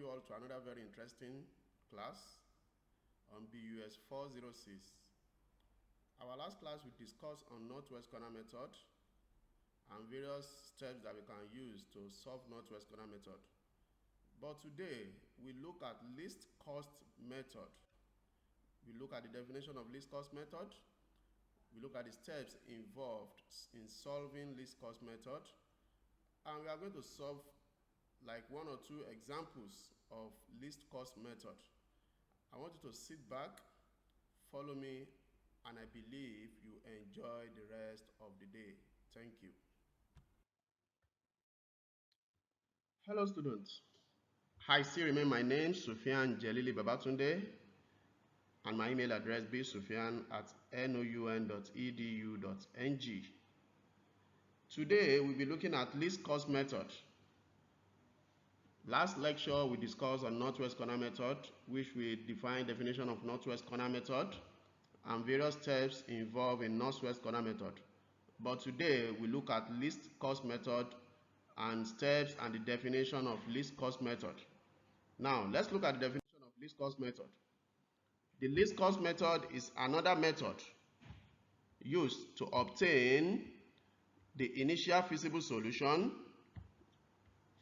you all to another very interesting class on BUS 406. Our last class we discussed on northwest corner method and various steps that we can use to solve northwest corner method. But today we look at least cost method. We look at the definition of least cost method. We look at the steps involved in solving least cost method. And we are going to solve like one or two examples of least cost method. I want you to sit back, follow me, and I believe you enjoy the rest of the day. Thank you. Hello students. I still remember my name, Sufyan Jelili Babatunde, and my email address bsufyan@noun.edu.ng. Today we'll be looking at least cost method. Last lecture we discussed on northwest corner method, which we define definition of northwest corner method and various steps involved in northwest corner method. But today we look at least cost method and steps and the definition of least cost method. Now let's look at the definition of least cost method. The least cost method is another method used to obtain the initial feasible solution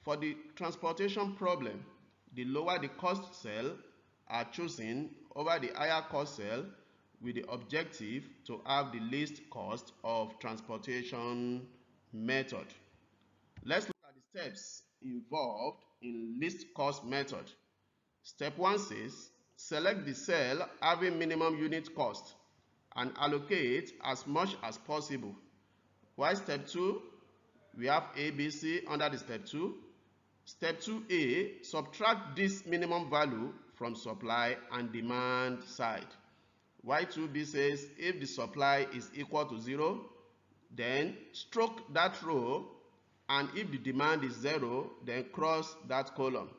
for the transportation problem. The lower the cost cell are chosen over the higher cost cell with the objective to have the least cost of transportation method. Let's look at the steps involved in least cost method. Step 1 says, select the cell having minimum unit cost and allocate as much as possible. While step 2, we have ABC under the step 2. Step 2A, subtract this minimum value from supply and demand side. While 2B says, if the supply is equal to 0, then stroke that row, and if the demand is 0, then cross that column.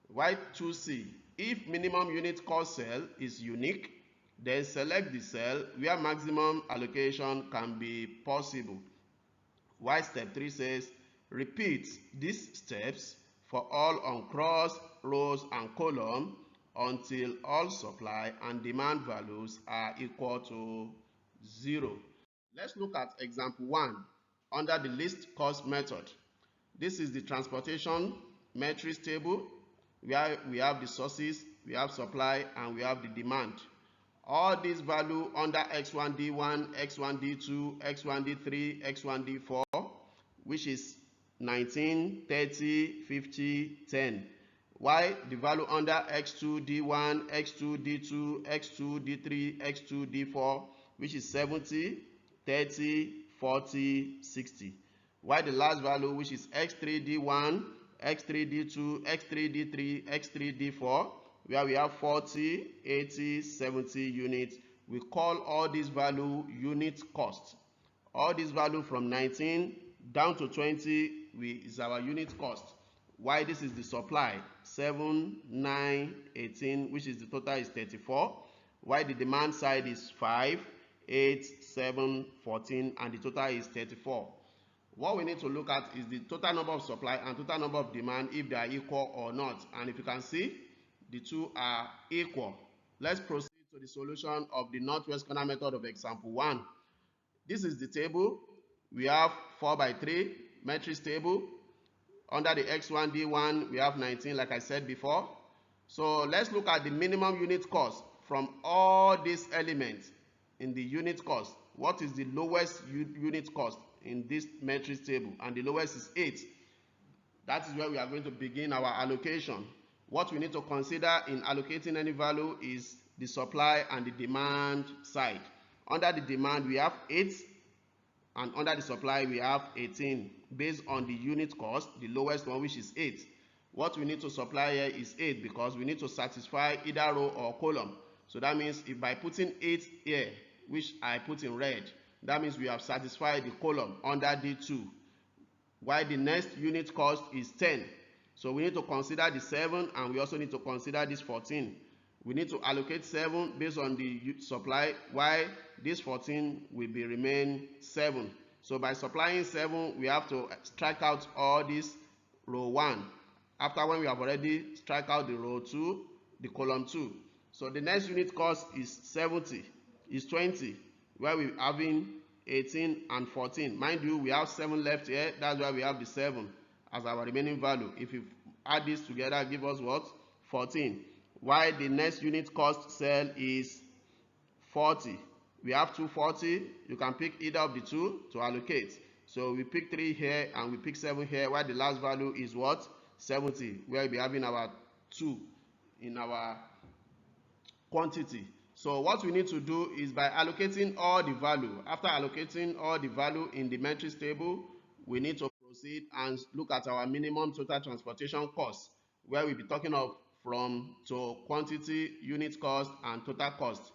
While 2C, if minimum unit cost cell is unique, then select the cell where maximum allocation can be possible. While step 3 says, repeat these steps for all uncrossed rows and columns until all supply and demand values are equal to 0. Let's look at example 1 under the least cost method. This is the transportation matrix table where we have the sources, we have supply, and we have the demand. All these values under x1 d1, x1 d2, x1 d3, x1 d4, which is 19, 30, 50, 10. While the value under x2 d1, x2 d2, x2 d3, x2 d4, which is 70, 30, 40, 60. While the last value, which is x3 d1, x3 d2, x3 d3, x3 d4, where we have 40, 80, 70 units. We call all these value unit cost. All these value from 19 down to 20 is our unit cost. Why this is the supply, 7, 9, 18, which is the total is 34. Why the demand side is 5, 8, 7, 14, and the total is 34. What we need to look at is the total number of supply and total number of demand, if they are equal or not. And if you can see, the two are equal. Let's proceed to the solution of the northwest corner method of example 1. This is the table. We have 4 by 3 matrix table. Under the x1 d1 we have 19, like I said before. So let's look at the minimum unit cost from all these elements in the unit cost. What is the lowest unit cost in this matrix table? And the lowest is 8. That is where we are going to begin our allocation. What we need to consider in allocating any value is the supply and the demand side. Under the demand we have 8, and under the supply we have 18, based on the unit cost, the lowest one, which is 8. What we need to supply here is 8 because we need to satisfy either row or column. So that means if by putting 8 here, which I put in red, that means we have satisfied the column under D2. While the next unit cost is 10. So we need to consider the 7, and we also need to consider this 14. We need to allocate 7 based on the supply, while this 14 will be remain 7. So by supplying 7, we have to strike out all this row 1 after when we have already strike out the row 2, the column 2. So the next unit cost is 70, is 20, where we having 18 and 14. Mind you, we have 7 left here. That's why we have the 7 as our remaining value. If you add this together, give us what? 14. Why the next unit cost cell is 40. We have 240. You can pick either of the two to allocate. So we pick 3 here and we pick 7 here, while the last value is what? 70, where we'll be having our 2 in our quantity. So what we need to do is by allocating all the value. After allocating all the value in the matrix table, we need to proceed and look at our minimum total transportation cost, where we'll be talking of from to quantity, unit cost, and total cost.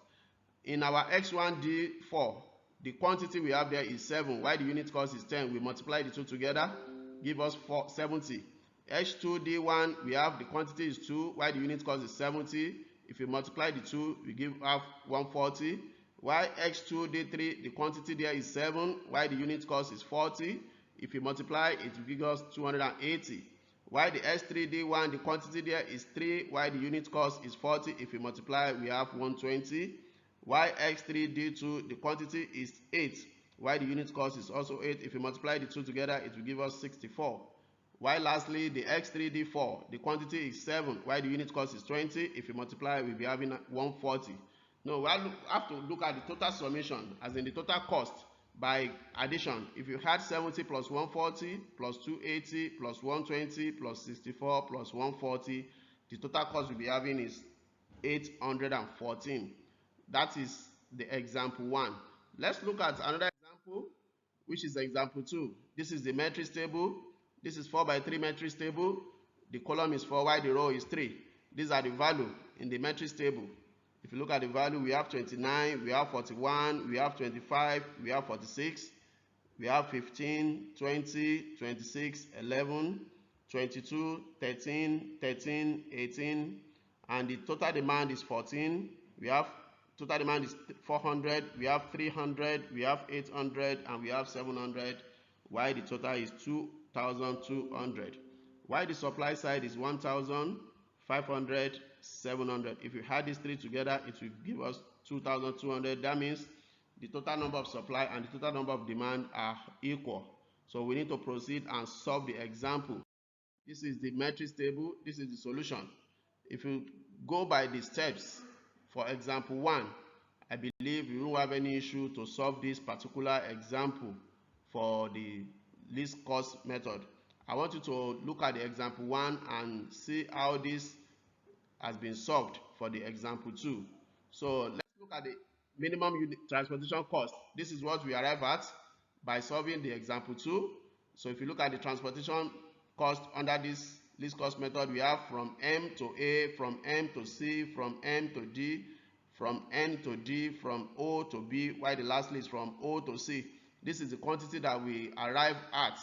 In our X1D4, the quantity we have there is 7, while the unit cost is 10. We multiply the two together, give us 70. H2D1, we have the quantity is 2, while the unit cost is 70. If we multiply the two, we give out 140. While X2D3, the quantity there is 7, while the unit cost is 40. If we multiply, it will give us 280. While the S3D1, the quantity there is 3, while the unit cost is 40. If we multiply, we have 120. While X3D2, the quantity is 8, while the unit cost is also 8. If we multiply the two together, it will give us 64. While lastly, the X3D4, the quantity is 7, while the unit cost is 20. If you multiply, we'll be having 140. No, we have to look at the total summation, as in the total cost by addition. If you had 70 plus 140 plus 280 plus 120 plus 64 plus 140, the total cost we'll be having is 814. That is the example 1. Let's look at another example, which is example 2. This is the matrix table. This is 4 by 3 matrix table. The column is 4, while the row is 3. These are the value in the matrix table. If you look at the value, we have 29, we have 41, we have 25, we have 46, we have 15, 20, 26, 11, 22, 13, 13, 18, and the total demand is 14. We have total demand is 400, we have 300, we have 800, and we have 700, while the total is 2,200. While the supply side is 1,500, 700. If you add these three together, it will give us 2,200. That means the total number of supply and the total number of demand are equal. So we need to proceed and solve the example. This is the matrix table. This is the solution. If you go by the steps for example 1, I believe you won't have any issue to solve this particular example for the least cost method. I want you to look at the example 1 and see how this has been solved for the example 2. So let's look at the minimum unit transportation cost. This is what we arrive at by solving the example 2. So if you look at the transportation cost under this least cost method, we have from M to A, from M to C, from M to D, from N to D, from O to B, while the last is from O to C. This is the quantity that we arrive at,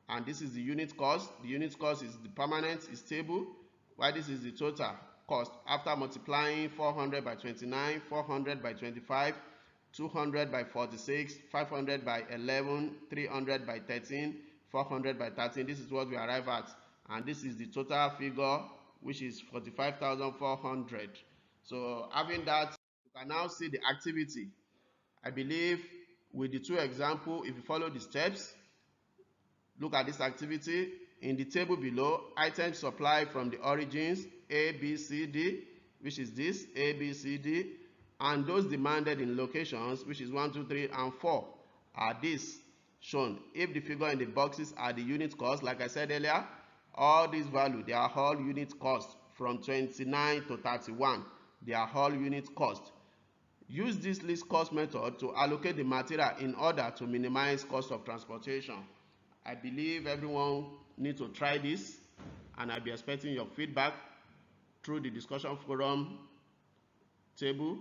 and this is the unit cost. The unit cost is the permanent, is stable, while this is the total cost after multiplying 400 by 29, 400 by 25, 200 by 46, 500 by 11, 300 by 13, 400 by 13. This is what we arrive at, and this is the total figure, which is 45,400. So having that, you can now see the activity. I believe with the two examples, if you follow the steps, look at this activity. In the table below, items supplied from the origins A, B, C, D, which is this, A, B, C, D, and those demanded in locations, which is 1, 2, 3, and 4, are this shown. If the figure in the boxes are the unit cost, like I said earlier, all these values, they are all unit cost from 29 to 31. They are all unit cost. Use this least cost method to allocate the material in order to minimize cost of transportation. I believe everyone needs to try this, and I'll be expecting your feedback through the discussion forum table,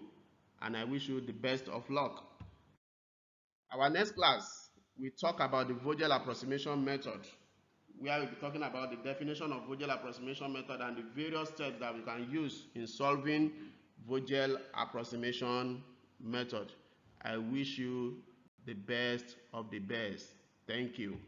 and I wish you the best of luck. Our next class, we talk about the Vogel approximation method, where we'll be talking about the definition of Vogel approximation method and the various steps that we can use in solving Vogel approximation method. I wish you the best of the best. Thank you.